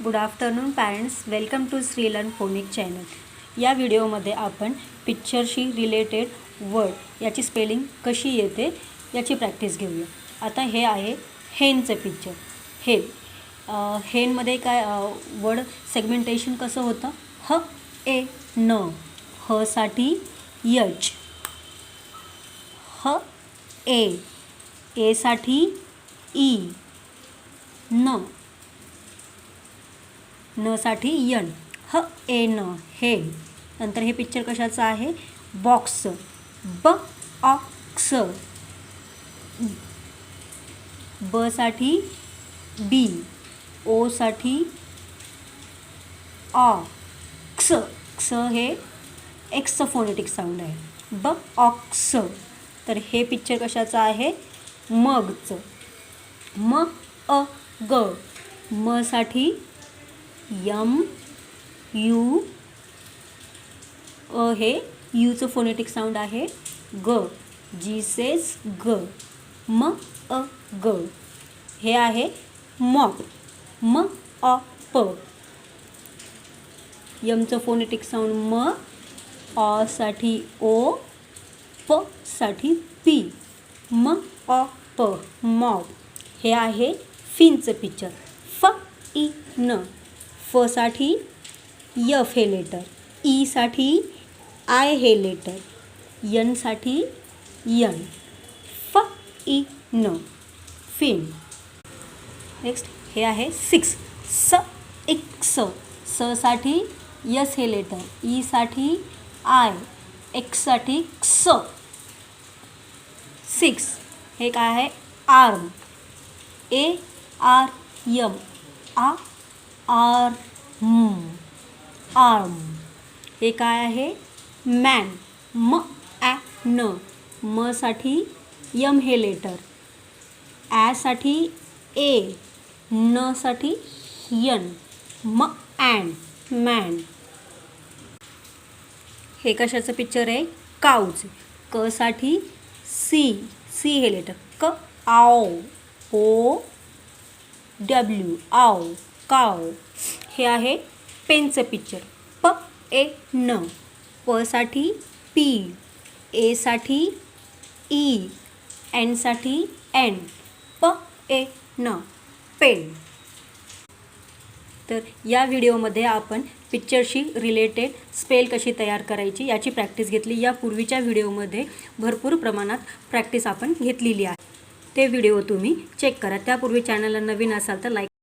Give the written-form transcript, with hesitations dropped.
Good afternoon parents, welcome to Shri learn phonic channel. या व्हिडिओमध्ये आपण पिक्चरशी रिलेटेड वर्ड याची स्पेलिंग कशी येते याची प्रॅक्टिस घेऊया। आता हे आहे हेनचं पिक्चर। हेनमध्ये काय वर्ड सेगमेंटेशन कसं होतं? ह ए न, ह साठी यच, ह ए साठी ई, न साठी यन, ह ए न, हे। नंतर हे पिक्चर कशाचं आहे? बॉक्स, ब ऑक्स, ब साठी बी, ओ साठी ऑ, क्स, क्स हे एक्सचं फोनेटिक साऊंड आहे, ब ऑक्स। तर हे पिक्चर कशाचं आहे? मगचं, म अ ग, म साठी यम, यू, हे यूचं फोनेटिक साऊंड आहे, ग, जी सेज ग, म अ ग। हे आहे मॉप, म ऑ प, यमचं फोनेटिक साऊंड म, ऑ साठी ओ, प साठी पी, म ऑ प, मॉप। हे आहे फिनचं पिक्चर, फ ई न, फ साठी यफ हे लेटर, ई साठी आय हे लेटर, यन साठी यन, फ ई न, फिन। नेक्स्ट हे आहे सिक्स, स एक्स, स साठी यस हे लेटर, ई साठी आय, एक्स साठी क्स, सिक्स। हे काय आहे? आर्म, ए आर यम, आ आर आर्म। हे काय आहे? मॅन, म ॲ न, म साठी यम हे लेटर, ॲ साठी ए, न साठी यन, म ॲन, मॅन। हे कशाचं पिक्चर आहे? काऊचं, क साठी सी, सी हे लेटर, क आओ, ओ डब्ल्यू, आओ, काव। हे आहे पेनचं पिक्चर, प ए न, प साठी पी, ए साठी ई, एन साठी एन, प ए न, पेन। तर या व्हिडिओमध्ये आपण पिक्चरशी रिलेटेड स्पेल कशी तयार करायची याची प्रॅक्टिस घेतली। या पूर्वीच्या व्हिडिओमध्ये भरपूर प्रमाणात प्रॅक्टिस आपण घेतलेली आहे, ते व्हिडिओ तुम्ही चेक करा। त्यापूर्वी चॅनलला नवीन असाल तर लाईक